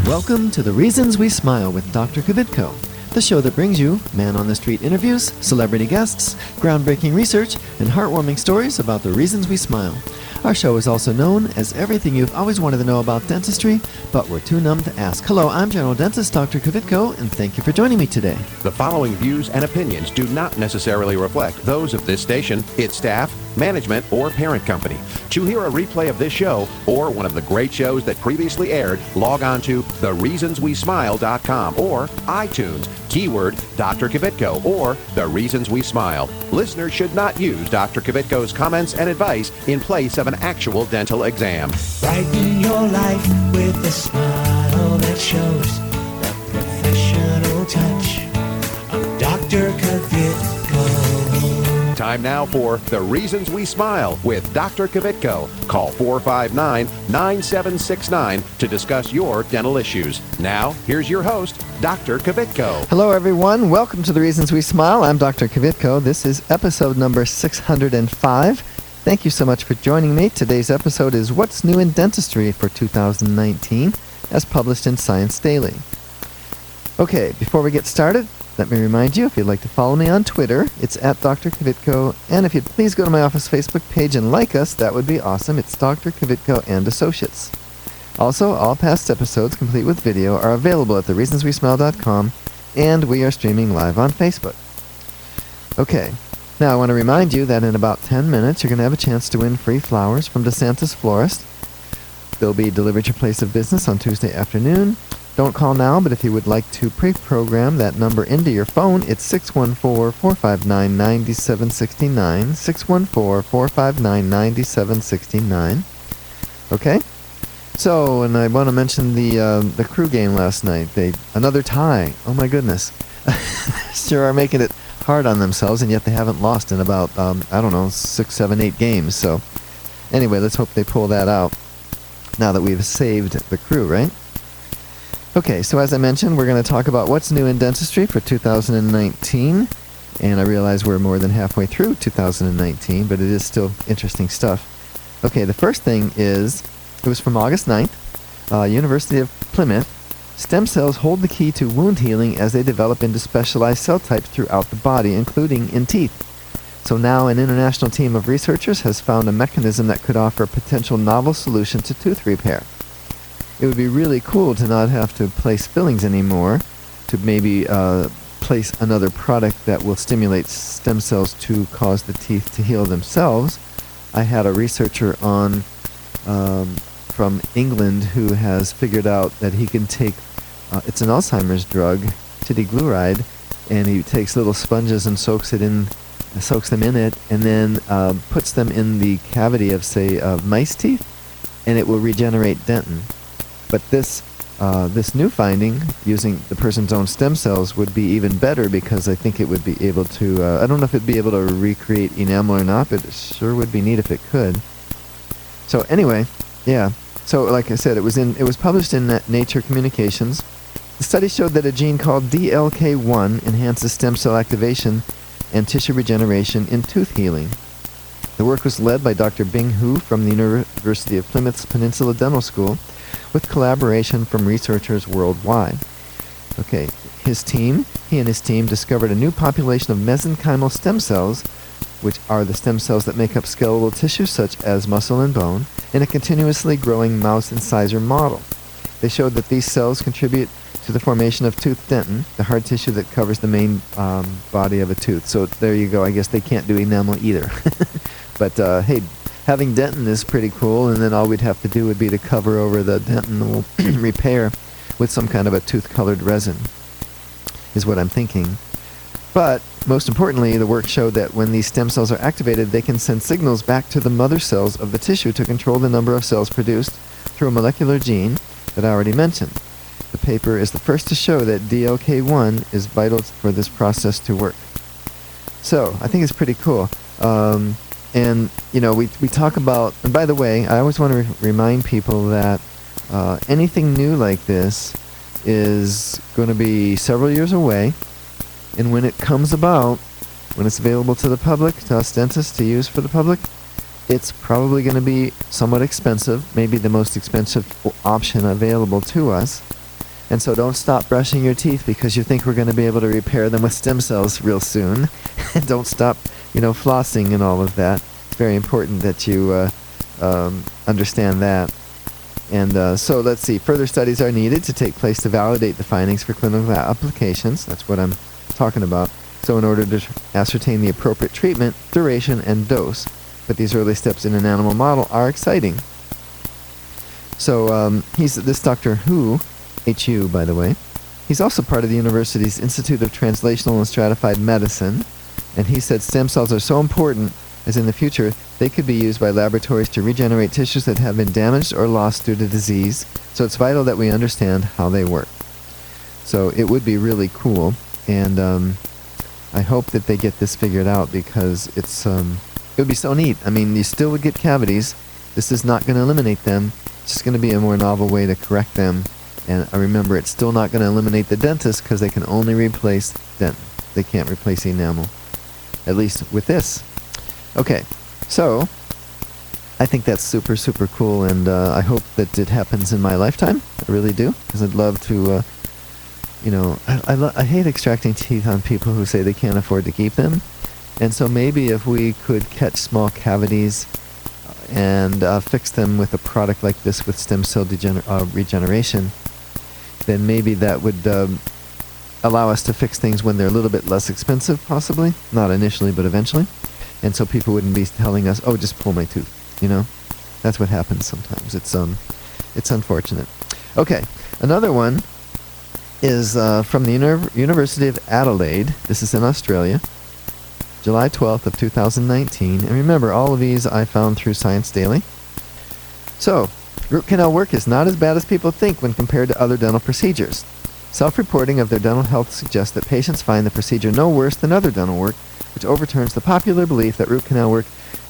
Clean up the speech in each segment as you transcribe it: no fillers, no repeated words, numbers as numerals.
Welcome to The Reasons We Smile with Dr. Kvitko, the show that brings you man-on-the-street interviews, celebrity guests, groundbreaking research, and heartwarming stories about the reasons we smile. Our show is also known as everything you've always wanted to know about dentistry, but were too numb to ask. Hello, I'm General Dentist Dr. Kvitko, and thank you for joining me today. The following views and opinions do not necessarily reflect those of this station, its staff, management, or parent company. To hear a replay of this show or one of the great shows that previously aired, log on to thereasonswesmile.com or iTunes, keyword Dr. Kvitko or The Reasons We Smile. Listeners should not use Dr. Kvitko's comments and advice in place of an actual dental exam. Brighten your life with a smile that shows the professional touch of Dr. Kvitko. Time now for The Reasons We Smile with Dr. Kvitko. Call 459-9769 to discuss your dental issues. Now, here's your host, Dr. Kvitko. Hello, everyone. Welcome to The Reasons We Smile. I'm Dr. Kvitko. This is episode number 605. Thank you so much for joining me. Today's episode is What's New in Dentistry for 2019, as published in Science Daily. Okay, before we get started, let me remind you, if you'd like to follow me on Twitter, it's at Dr. Kvitko, and if you'd please go to my office Facebook page and like us, that would be awesome. It's Dr. Kvitko and Associates. Also, all past episodes, complete with video, are available at thereasonswesmile.com, and we are streaming live on Facebook. Okay, now I want to remind you that in about 10 minutes, you're going to have a chance to win free flowers from DeSantis Florist. They'll be delivered to your place of business on Tuesday afternoon. Don't call now, but if you would like to pre-program that number into your phone, it's 614-459-9769, 614-459-9769. Okay? So, and I want to mention the crew game last night. Another tie. Oh my goodness. Sure are making it hard on themselves, and yet they haven't lost in about, 6, 7, 8 games. So, anyway, let's hope they pull that out now that we've saved the crew, right? Okay, so as I mentioned, we're going to talk about what's new in dentistry for 2019, and I realize we're more than halfway through 2019, but it is still interesting stuff. Okay, the first thing is, it was from August 9th, University of Plymouth. Stem cells hold the key to wound healing as they develop into specialized cell types throughout the body, including in teeth. So now an international team of researchers has found a mechanism that could offer a potential novel solution to tooth repair. It would be really cool to not have to place fillings anymore, to maybe place another product that will stimulate stem cells to cause the teeth to heal themselves. I had a researcher on from England who has figured out that he can take, it's an Alzheimer's drug, tidigluaride, and he takes little sponges and soaks them in it, and then puts them in the cavity of, say, mice teeth, and it will regenerate dentin. But this new finding, using the person's own stem cells, would be even better because I think it would be able to, I don't know if it'd be able to recreate enamel or not, but it sure would be neat if it could. So anyway, yeah. So like I said, it was published in Nature Communications. The study showed that a gene called DLK1 enhances stem cell activation and tissue regeneration in tooth healing. The work was led by Dr. Bing Hu from the University of Plymouth's Peninsula Dental School, with collaboration from researchers worldwide. Okay, he and his team discovered a new population of mesenchymal stem cells, which are the stem cells that make up skeletal tissue such as muscle and bone, in a continuously growing mouse incisor model. They showed that these cells contribute to the formation of tooth dentin, the hard tissue that covers the main body of a tooth. So there you go. I guess they can't do enamel either. But hey, having dentin is pretty cool, and then all we'd have to do would be to cover over the dentinal repair with some kind of a tooth-colored resin, is what I'm thinking. But most importantly, the work showed that when these stem cells are activated, they can send signals back to the mother cells of the tissue to control the number of cells produced through a molecular gene that I already mentioned. The paper is the first to show that DLK1 is vital for this process to work. So, I think it's pretty cool. And, we talk about, and by the way, I always want to remind people that anything new like this is going to be several years away. And when it comes about, when it's available to the public, to us dentists to use for the public, it's probably going to be somewhat expensive, maybe the most expensive option available to us. And so don't stop brushing your teeth because you think we're going to be able to repair them with stem cells real soon. And don't stop, flossing and all of that. It's very important that you understand that. And so let's see. Further studies are needed to take place to validate the findings for clinical applications. That's what I'm talking about. So in order to ascertain the appropriate treatment, duration, and dose. But these early steps in an animal model are exciting. So he's this Dr. Hu, H-U, by the way. He's also part of the university's Institute of Translational and Stratified Medicine. And he said stem cells are so important as in the future they could be used by laboratories to regenerate tissues that have been damaged or lost due to disease. So it's vital that we understand how they work. So it would be really cool. And I hope that they get this figured out because it would be so neat. I mean, you still would get cavities. This is not going to eliminate them. It's just going to be a more novel way to correct them. And I remember, it's still not going to eliminate the dentist because they can only replace dent. They can't replace enamel, at least with this. Okay, so I think that's super, super cool, and I hope that it happens in my lifetime. I really do, because I'd love to, I hate extracting teeth on people who say they can't afford to keep them. And so maybe if we could catch small cavities and fix them with a product like this with stem cell regeneration, then maybe that would allow us to fix things when they're a little bit less expensive, possibly. Not initially, but eventually. And so people wouldn't be telling us, oh, just pull my tooth, That's what happens sometimes. It's unfortunate. Okay, another one is from the University of Adelaide. This is in Australia. July 12th of 2019. And remember, all of these I found through Science Daily. So, root canal work is not as bad as people think when compared to other dental procedures. Self-reporting of their dental health suggests that patients find the procedure no worse than other dental work, which overturns the popular belief that root canal work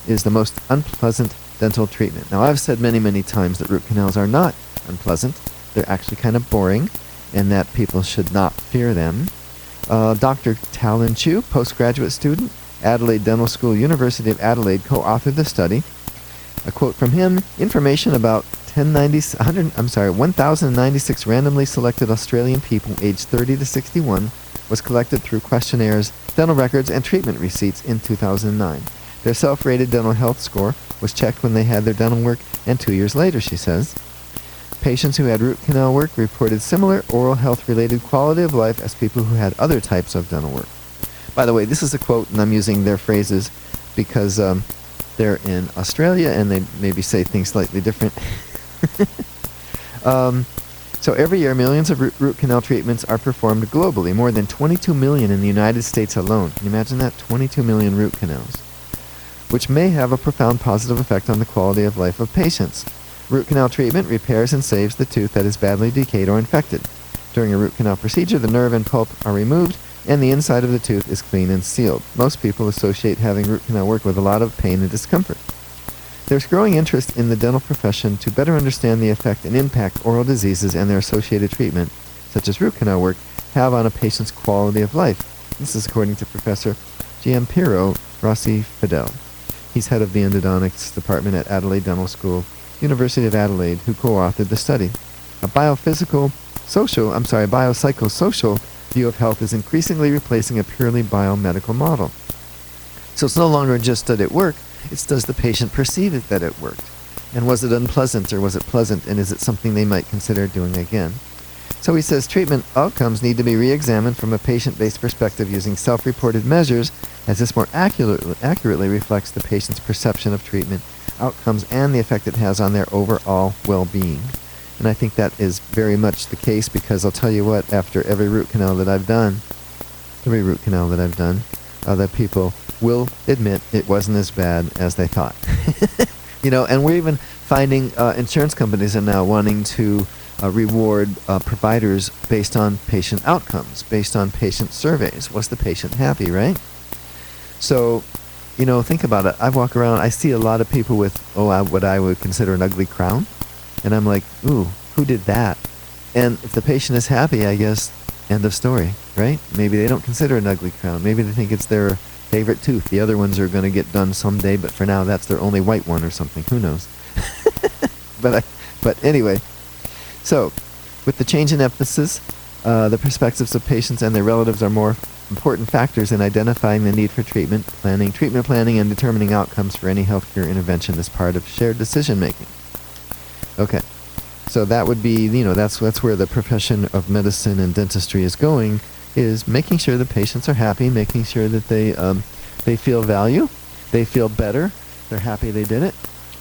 is the most unpleasant dental treatment. Now, I've said many, many times that root canals are not unpleasant. They're actually kind of boring, and that people should not fear them. Dr. Talon Chu, postgraduate student, Adelaide Dental School, University of Adelaide, co-authored the study. A quote from him: information about 1,096 randomly selected Australian people aged 30 to 61 was collected through questionnaires, dental records, and treatment receipts in 2009. Their self-rated dental health score was checked when they had their dental work, and 2 years later, she says. Patients who had root canal work reported similar oral health-related quality of life as people who had other types of dental work. By the way, this is a quote, and I'm using their phrases because they're in Australia, and they maybe say things slightly different. So every year, millions of root canal treatments are performed globally, more than 22 million in the United States alone. Can you imagine that? 22 million root canals, which may have a profound positive effect on the quality of life of patients. Root canal treatment repairs and saves the tooth that is badly decayed or infected. During a root canal procedure, the nerve and pulp are removed, and the inside of the tooth is clean and sealed. Most people associate having root canal work with a lot of pain and discomfort. There's growing interest in the dental profession to better understand the effect and impact oral diseases and their associated treatment, such as root canal work, have on a patient's quality of life. This is according to Professor Giampiero Rossi Fidel. He's head of the endodontics department at Adelaide Dental School, University of Adelaide, who co-authored the study. A biopsychosocial view of health is increasingly replacing a purely biomedical model. So it's no longer just that it worked, it's does the patient perceive it that it worked? And was it unpleasant or was it pleasant, and is it something they might consider doing again? So he says treatment outcomes need to be re-examined from a patient-based perspective using self-reported measures, as this more accurately reflects the patient's perception of treatment outcomes and the effect it has on their overall well-being. And I think that is very much the case, because I'll tell you what, after every root canal that I've done, that people will admit it wasn't as bad as they thought. And we're even finding insurance companies are now wanting to reward providers based on patient outcomes, based on patient surveys. Was the patient happy, right? So, think about it. I walk around, I see a lot of people with, what I would consider an ugly crown. And I'm like, ooh, who did that? And if the patient is happy, I guess, end of story, right? Maybe they don't consider an ugly crown. Maybe they think it's their favorite tooth. The other ones are going to get done someday, but for now, that's their only white one or something. Who knows? But anyway, so With the change in emphasis, the perspectives of patients and their relatives are more important factors in identifying the need for treatment planning, and determining outcomes for any healthcare intervention as part of shared decision making. Okay, so that would be, that's where the profession of medicine and dentistry is going, is making sure the patients are happy, making sure that they feel value, they feel better, they're happy they did it.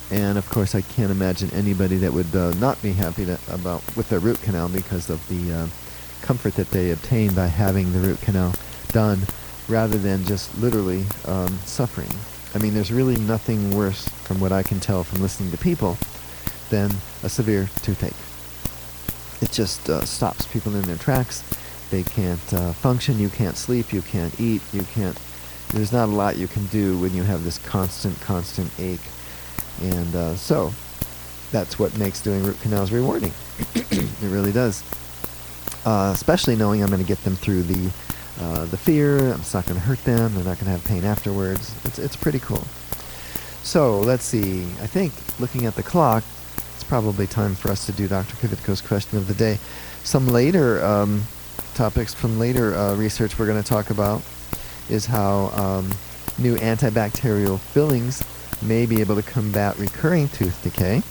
And of course, I can't imagine anybody that would not be happy with their root canal because of the comfort that they obtain by having the root canal done, rather than just literally suffering. I mean, there's really nothing worse, from what I can tell from listening to people, than a severe toothache. It just stops people in their tracks. They can't function, you can't sleep, you can't eat, there's not a lot you can do when you have this constant ache. And so that's what makes doing root canals rewarding. It really does. Especially knowing I'm going to get them through the fear. It's not going to hurt them. They're not going to have pain afterwards. It's pretty cool. So let's see. I think, looking at the clock, it's probably time for us to do Dr. Kvitko's question of the day. Some later topics from later research we're going to talk about is how new antibacterial fillings may be able to combat recurring tooth decay.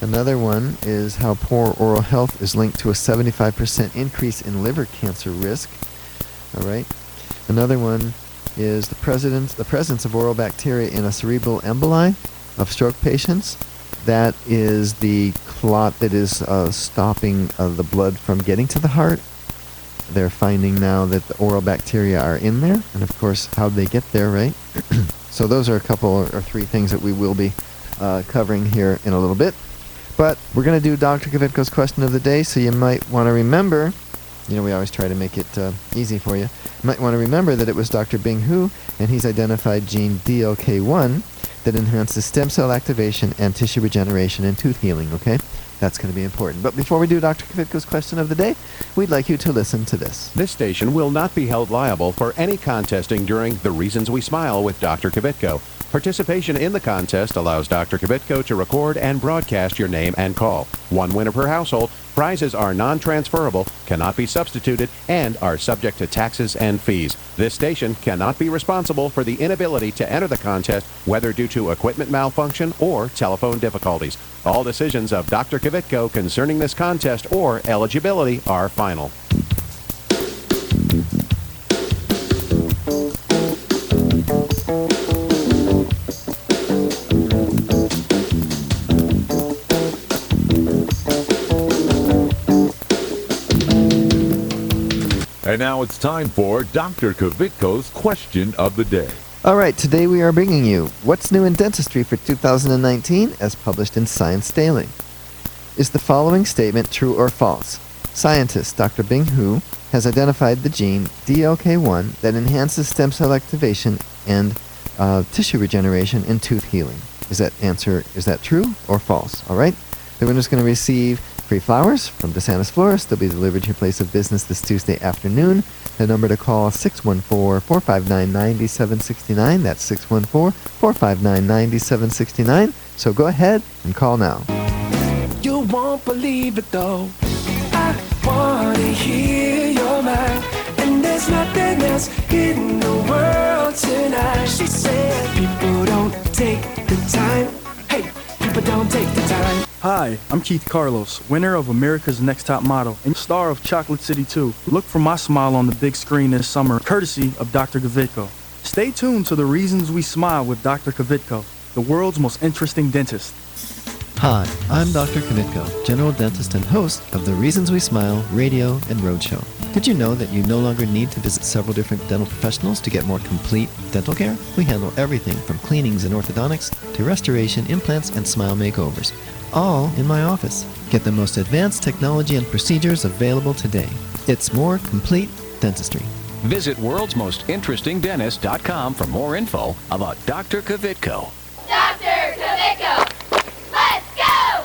Another one is how poor oral health is linked to a 75% increase in liver cancer risk. All right. Another one is the presence of oral bacteria in a cerebral emboli of stroke patients. That is the clot that is stopping the blood from getting to the heart. They're finding now that the oral bacteria are in there, and of course, how they get there, right? So those are a couple or three things that we will be covering here in a little bit. But we're going to do Dr. Kvitko's question of the day, so you might want to remember, we always try to make it easy for you. You might want to remember that it was Dr. Bing Hu, and he's identified gene DLK1 that enhances stem cell activation and tissue regeneration and tooth healing, okay? That's going to be important. But before we do Dr. Kvitko's question of the day, we'd like you to listen to this. This station will not be held liable for any contesting during The Reasons We Smile with Dr. Kvitko. Participation in the contest allows Dr. Kvitko to record and broadcast your name and call. One winner per household. Prizes are non-transferable, cannot be substituted, and are subject to taxes and fees. This station cannot be responsible for the inability to enter the contest, whether due to equipment malfunction or telephone difficulties. All decisions of Dr. Kvitko concerning this contest or eligibility are final. And now it's time for Dr. Kvitko's question of the day. All right, today we are bringing you What's New in Dentistry for 2019 as published in Science Daily. Is the following statement true or false? Scientist Dr. Bing Hu has identified the gene DLK1 that enhances stem cell activation and tissue regeneration and tooth healing. Is that true or false? All right, the winner's going to receive free flowers from DeSantis Florist. They'll be delivered to your place of business this Tuesday afternoon. The number to call is 614-459-9769. That's 614-459-9769. So go ahead and call now. You won't believe it though. I wanna hear your mind. And there's nothing else in the world tonight. She said people don't take the time. Hey, people don't take the time. Hi, I'm Keith Carlos, winner of America's Next Top Model and star of Chocolate City 2. Look for my smile on the big screen this summer, courtesy of Dr. Kvitko. Stay tuned to The Reasons We Smile with Dr. Kvitko, the world's most interesting dentist. Hi, I'm Dr. Kvitko, general dentist and host of The Reasons We Smile radio and roadshow. Did you know that you no longer need to visit several different dental professionals to get more complete dental care? We handle everything from cleanings and orthodontics to restoration, implants, and smile makeovers, all in my office. Get the most advanced technology and procedures available today. It's more complete dentistry. Visit worldsmostinterestingdentist.com for more info about Dr. Kvitko. Dr. Kvitko! Let's go!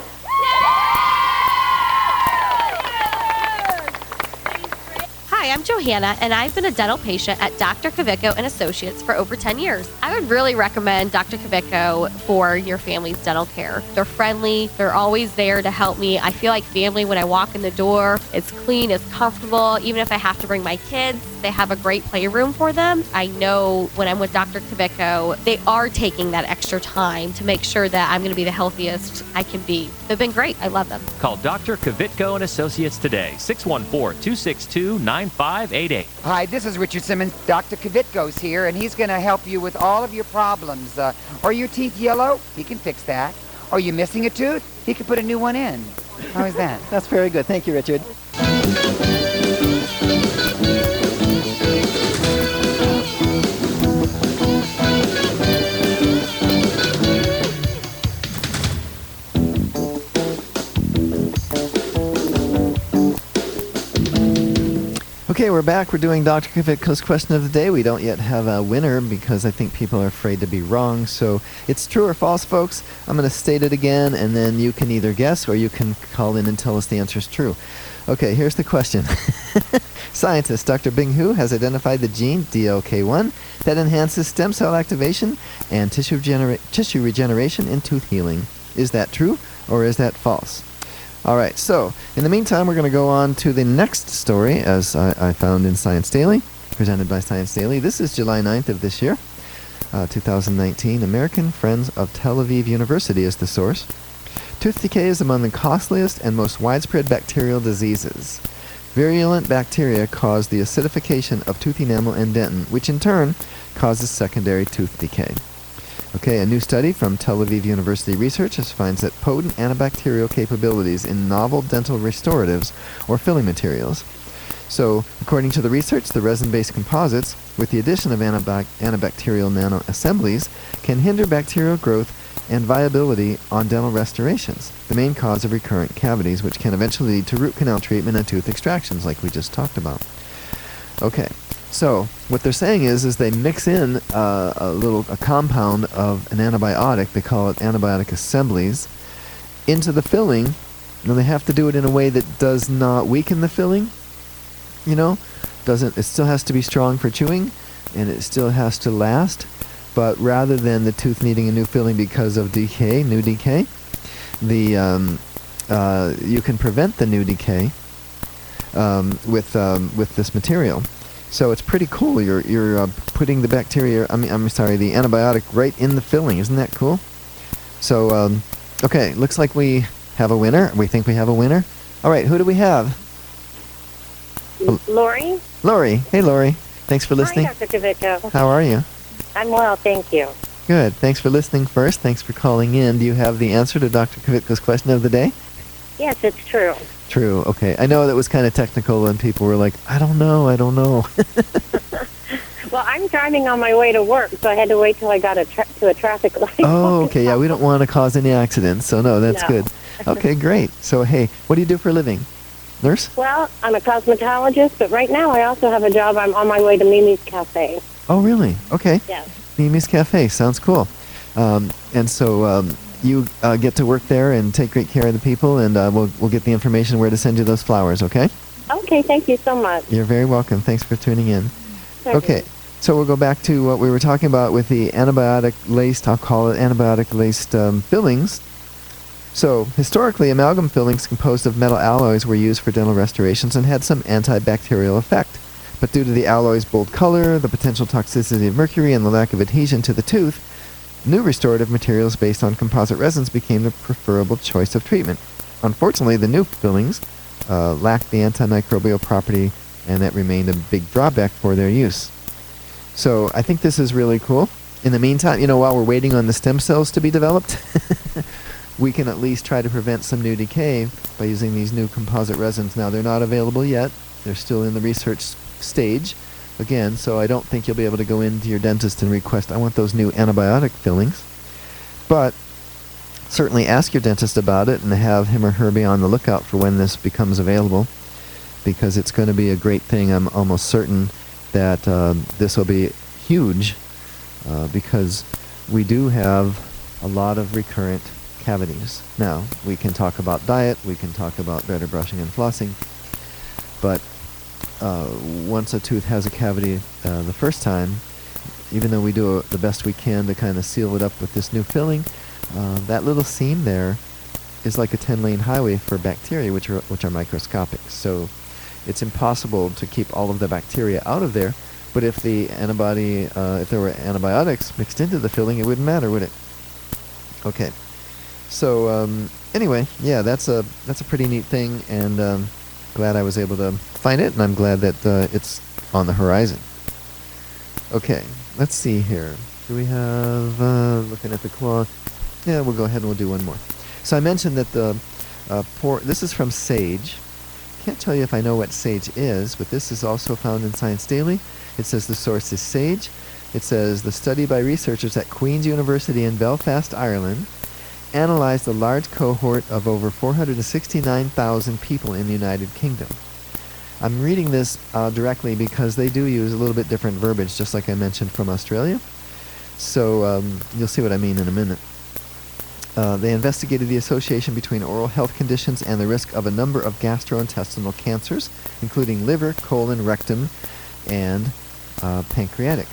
Hi, Hi, I'm Johanna, and I've been a dental patient at Dr. Kvitko and Associates for over 10 years. I would really recommend Dr. Kvitko for your family's dental care. They're friendly. They're always there to help me. I feel like family when I walk in the door. It's clean, it's comfortable. Even if I have to bring my kids, they have a great playroom for them. I know when I'm with Dr. Kvitko, they are taking that extra time to make sure that I'm going to be the healthiest I can be. They've been great. I love them. Call Dr. Kvitko and Associates today. 614-262-9588. Hi, this is Richard Simmons. Dr. Kvitko's here, and he's going to help you with all of your problems. Are your teeth yellow? He can fix that. Are you missing a tooth? He can put a new one in. How is that? That's very good. Thank you, Richard. Okay, we're back. We're doing Dr. Kvitko's question of the day. We don't yet have a winner because I think people are afraid to be wrong. So it's true or false, folks. I'm going to state it again, and then you can either guess or you can call in and tell us the answer is true. Okay, here's the question. Scientist Dr. Bing Hu has identified the gene DLK1 that enhances stem cell activation and tissue regeneration in tooth healing. Is that true or is that false? All right, so in the meantime, we're going to go on to the next story, as I found in Science Daily, presented by Science Daily. This is July 9th of this year, 2019. American Friends of Tel Aviv University is the source. Tooth decay is among the costliest and most widespread bacterial diseases. Virulent bacteria cause the acidification of tooth enamel and dentin, which in turn causes secondary tooth decay. Okay, a new study from Tel Aviv University researchers finds that potent antibacterial capabilities in novel dental restoratives or filling materials. So, according to the research, the resin-based composites, with the addition of antibacterial nanoassemblies, can hinder bacterial growth and viability on dental restorations, the main cause of recurrent cavities, which can eventually lead to root canal treatment and tooth extractions, like we just talked about. Okay. So what they're saying is they mix in a compound of an antibiotic, they call it antibiotic assemblies, into the filling. Now they have to do it in a way that does not weaken the filling, it still has to be strong for chewing, and it still has to last, but rather than the tooth needing a new filling because of decay, new decay, you can prevent the new decay with this material. So it's pretty cool. You're putting the the antibiotic right in the filling. Isn't that cool? So, okay, looks like we have a winner. We think we have a winner. All right, who do we have? Lori? Lori. Hey, Lori. Thanks for listening. Hi, Dr. Kvitko. How are you? I'm well, thank you. Good. Thanks for listening first. Thanks for calling in. Do you have the answer to Dr. Kvitko's question of the day? Yes, it's true. True. Okay. I know that was kind of technical and people were like, I don't know. Well, I'm driving on my way to work, so I had to wait till I got to a traffic light. Oh, okay. Yeah, we don't want to cause any accidents, so no, that's good. Okay, great. So, hey, what do you do for a living? Nurse? Well, I'm a cosmetologist, but right now I also have a job. I'm on my way to Mimi's Cafe. Oh, really? Okay. Yes. Mimi's Cafe. Sounds cool. And so you get to work there and take great care of the people, and we'll get the information where to send you those flowers, okay? Okay, thank you so much. You're very welcome. Thanks for tuning in. Certainly. Okay, so we'll go back to what we were talking about with the antibiotic-laced, I'll call it antibiotic-laced fillings. So, historically, amalgam fillings composed of metal alloys were used for dental restorations and had some antibacterial effect. But due to the alloy's bold color, the potential toxicity of mercury, and the lack of adhesion to the tooth, new restorative materials based on composite resins became the preferable choice of treatment. Unfortunately, the new fillings lacked the antimicrobial property, and that remained a big drawback for their use. So I think this is really cool. In the meantime, while we're waiting on the stem cells to be developed, we can at least try to prevent some new decay by using these new composite resins. Now, they're not available yet. They're still in the research stage. Again, so I don't think you'll be able to go into your dentist and request, I want those new antibiotic fillings. But certainly ask your dentist about it and have him or her be on the lookout for when this becomes available, because it's going to be a great thing. I'm almost certain that this will be huge because we do have a lot of recurrent cavities. Now, we can talk about diet, we can talk about better brushing and flossing, but once a tooth has a cavity the first time, even though we do the best we can to kind of seal it up with this new filling, that little seam there is like a 10-lane highway for bacteria, which are microscopic. So it's impossible to keep all of the bacteria out of there. But if if there were antibiotics mixed into the filling, it wouldn't matter, would it? Okay. So anyway, yeah, that's a pretty neat thing, and glad I was able to find it, and I'm glad that it's on the horizon. Okay, let's see here. Do we have looking at the clock? Yeah, we'll go ahead and we'll do one more. So I mentioned that this is from Sage. Can't tell you if I know what Sage is, but this is also found in Science Daily. It says the source is Sage. It says the study by researchers at Queen's University in Belfast, Ireland, analyzed a large cohort of over 469,000 people in the United Kingdom. I'm reading this directly because they do use a little bit different verbiage, just like I mentioned from Australia. So you'll see what I mean in a minute. They investigated the association between oral health conditions and the risk of a number of gastrointestinal cancers, including liver, colon, rectum, and pancreatic.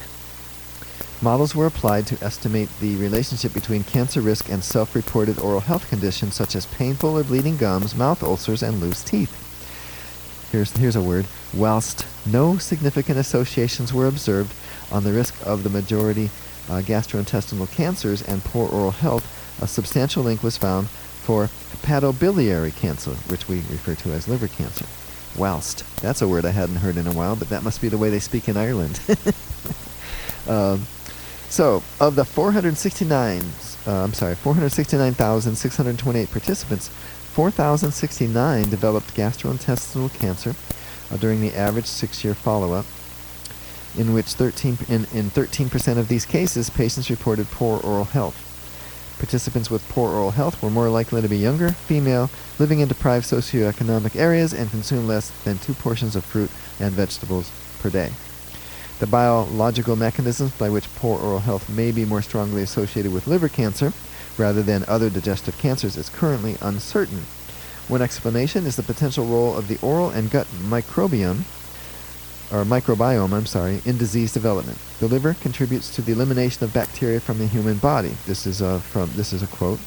Models were applied to estimate the relationship between cancer risk and self-reported oral health conditions such as painful or bleeding gums, mouth ulcers, and loose teeth. Here's a word. Whilst no significant associations were observed on the risk of the majority gastrointestinal cancers and poor oral health, a substantial link was found for hepatobiliary cancer, which we refer to as liver cancer. Whilst. That's a word I hadn't heard in a while, but that must be the way they speak in Ireland. So, of the 469,628 participants, 4,069 developed gastrointestinal cancer during the average 6-year follow-up, in which 13% of these cases, patients reported poor oral health. Participants with poor oral health were more likely to be younger, female, living in deprived socioeconomic areas, and consume less than 2 portions of fruit and vegetables per day. The biological mechanisms by which poor oral health may be more strongly associated with liver cancer rather than other digestive cancers is currently uncertain. One explanation is the potential role of the oral and gut microbiome in disease development. The liver contributes to the elimination of bacteria from the human body. This is a quote.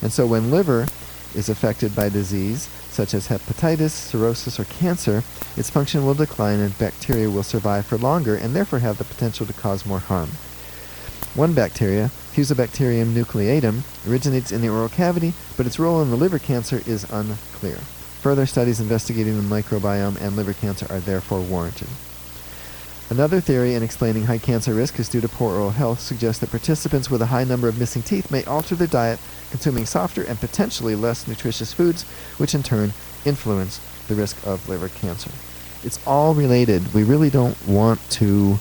And so when liver is affected by disease such as hepatitis, cirrhosis, or cancer, its function will decline and bacteria will survive for longer and therefore have the potential to cause more harm. One bacteria, Fusobacterium nucleatum, originates in the oral cavity, but its role in the liver cancer is unclear. Further studies investigating the microbiome and liver cancer are therefore warranted. Another theory in explaining high cancer risk is due to poor oral health suggests that participants with a high number of missing teeth may alter their diet, consuming softer and potentially less nutritious foods, which in turn influence the risk of liver cancer. It's all related. We really don't want to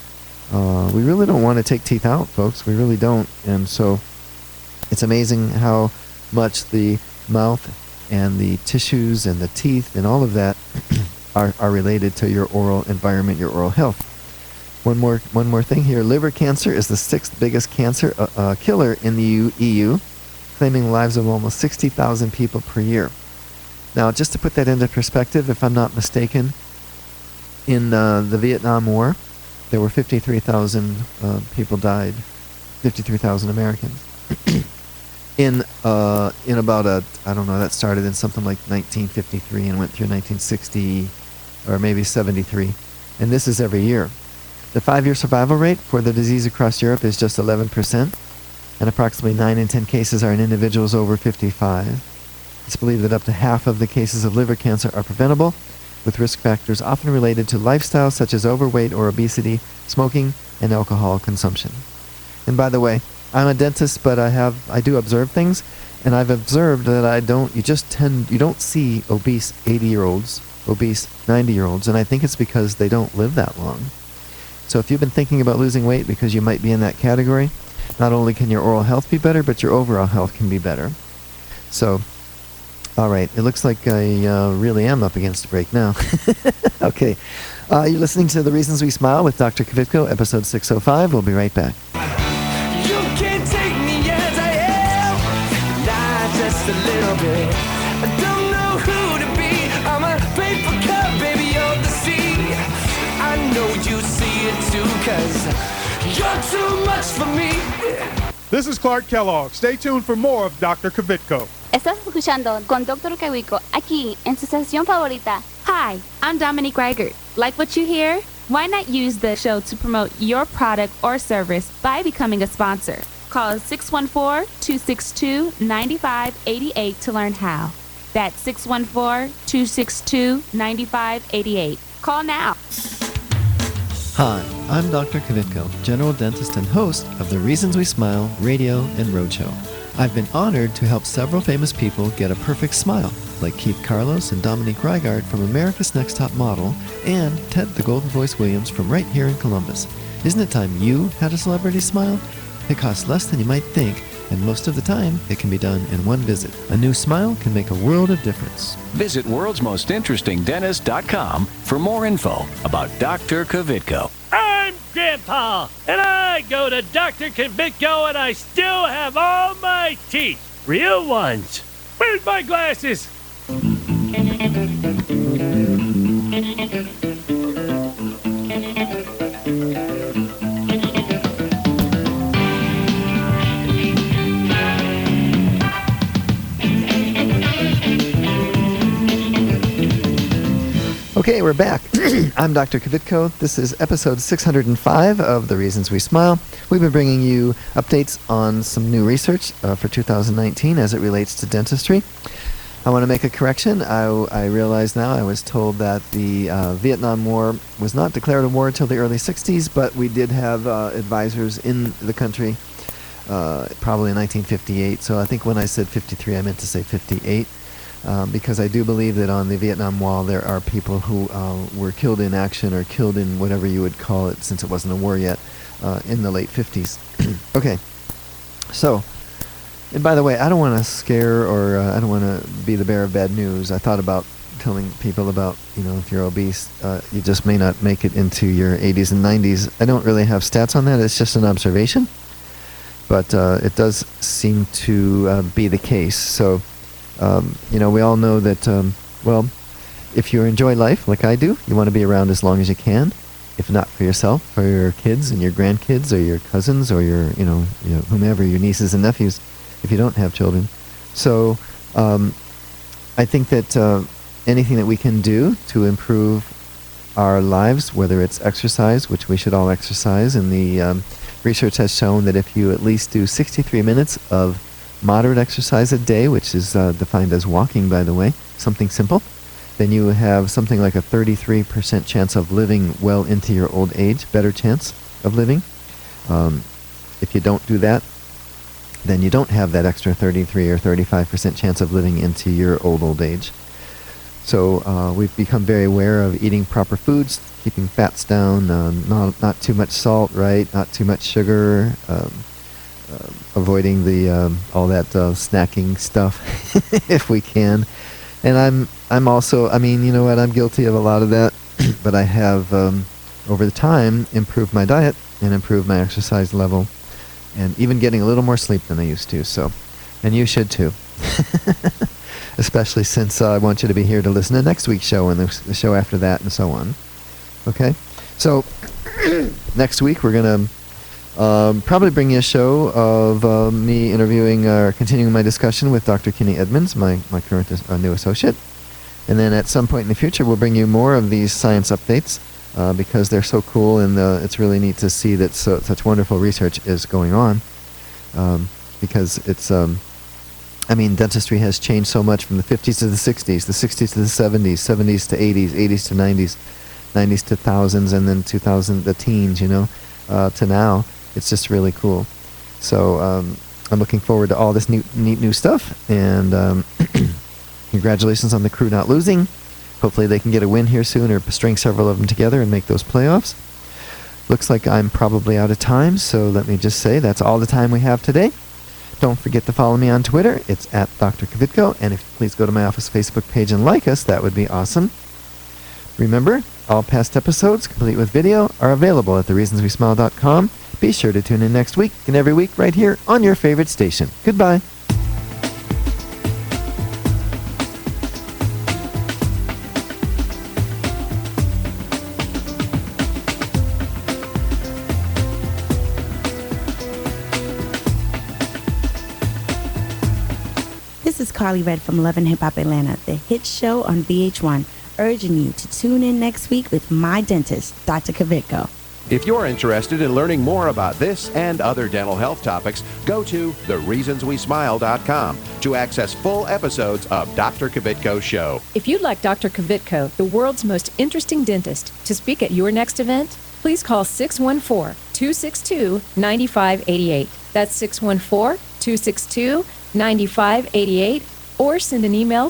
take teeth out, folks. We really don't. And so it's amazing how much the mouth and the tissues and the teeth and all of that are related to your oral environment, your oral health. One more thing here. Liver cancer is the 6th biggest cancer killer in the EU, claiming the lives of almost 60,000 people per year. Now, just to put that into perspective, if I'm not mistaken, in the Vietnam War, there were 53,000 people died, 53,000 Americans. in about that started in something like 1953 and went through 1960 or maybe 73. And this is every year. The 5-year survival rate for the disease across Europe is just 11%, and approximately 9 in 10 cases are in individuals over 55. It's believed that up to half of the cases of liver cancer are preventable, with risk factors often related to lifestyle such as overweight or obesity, smoking, and alcohol consumption. And by the way, I'm a dentist, but I do observe things, and I've observed that you don't see obese 80-year-olds, obese 90-year-olds, and I think it's because they don't live that long. So if you've been thinking about losing weight because you might be in that category, not only can your oral health be better, but your overall health can be better. So, all right, it looks like I really am up against a break now. Okay, you're listening to The Reasons We Smile with Dr. Kvitko, episode 605. We'll be right back. You can't take me as I am, not just a little bit. I don't know who to be. I'm a paper cup, baby, of the sea. 'cause you're too much for me. This is Clark Kellogg. Stay tuned for more of Dr. Kvitko. Estás escuchando con Dr. Kvitko aquí en su sesión favorita. Hi, I'm Dominique Reichert. Like what you hear? Why not use the show to promote your product or service by becoming a sponsor? Call 614-262-9588 to learn how. That's 614-262-9588. Call now. Hi, I'm Dr. Kvitko, general dentist and host of the Reasons We Smile radio and roadshow. I've been honored to help several famous people get a perfect smile, like Keith Carlos and Dominique Reigard from America's Next Top Model, and Ted the Golden Voice Williams from right here in Columbus. Isn't it time you had a celebrity smile? It costs less than you might think, and most of the time, it can be done in one visit. A new smile can make a world of difference. Visit worldsmostinterestingdentist.com for more info about Dr. Kvitko. I'm Grandpa, and I go to Dr. Kvitko, and I still have all my teeth. Real ones. Where's my glasses? Okay, we're back. I'm Dr. Kvitko. This is episode 605 of The Reasons We Smile. We've been bringing you updates on some new research for 2019 as it relates to dentistry. I want to make a correction. I realize now I was told that the Vietnam War was not declared a war until the early 60s, but we did have advisors in the country probably in 1958. So I think when I said 53, I meant to say 58. Because I do believe that on the Vietnam Wall there are people who were killed in action or killed in whatever you would call it, since it wasn't a war yet, in the late 50s. Okay, so, and by the way, I don't want to scare or I don't want to be the bearer of bad news. I thought about telling people about, if you're obese, you just may not make it into your 80s and 90s. I don't really have stats on that. It's just an observation. But it does seem to be the case. So, we all know that, if you enjoy life like I do, you want to be around as long as you can. If not for yourself, for your kids and your grandkids or your cousins or your whomever, your nieces and nephews, if you don't have children. So I think that anything that we can do to improve our lives, whether it's exercise, which we should all exercise, and the research has shown that if you at least do 63 minutes of moderate exercise a day, which is defined as walking, by the way, something simple, then you have something like a 33% chance of living well into your old age, better chance of living. If you don't do that, then you don't have that extra 33 or 35% chance of living into your old age. So we've become very aware of eating proper foods, keeping fats down, not too much salt, right? Not too much sugar, avoiding the all that snacking stuff if we can. And I'm also, I'm guilty of a lot of that, but I have over the time improved my diet and improved my exercise level, and even getting a little more sleep than I used to. So, and you should too. Especially since I want you to be here to listen to next week's show and the show after that and so on. Okay? So, next week we're going to probably bring you a show of me interviewing or continuing my discussion with Dr. Kenny Edmonds, my current new associate. And then at some point in the future we'll bring you more of these science updates because they're so cool, and it's really neat to see that such wonderful research is going on. Because it's... dentistry has changed so much from the 50s to the 60s, the 60s to the 70s, 70s to 80s, 80s to 90s, 90s to thousands, and then 2000, the teens, to now. It's just really cool. So I'm looking forward to all this neat new stuff, and congratulations on the crew not losing. Hopefully they can get a win here soon, or string several of them together and make those playoffs. Looks like I'm probably out of time, so let me just say that's all the time we have today. Don't forget to follow me on Twitter. It's at Dr. Kvitko. And if you please go to my office Facebook page and like us, that would be awesome. Remember, all past episodes, complete with video, are available at thereasonswesmile.com. Be sure to tune in next week and every week right here on your favorite station. Goodbye. Carly Red from Love and Hip Hop Atlanta, the hit show on VH1, urging you to tune in next week with my dentist, Dr. Kvitko. If you're interested in learning more about this and other dental health topics, go to thereasonswesmile.com to access full episodes of Dr. Kvitko's show. If you'd like Dr. Kvitko, the world's most interesting dentist, to speak at your next event, please call 614-262-9588. That's 614-262-9588, or send an email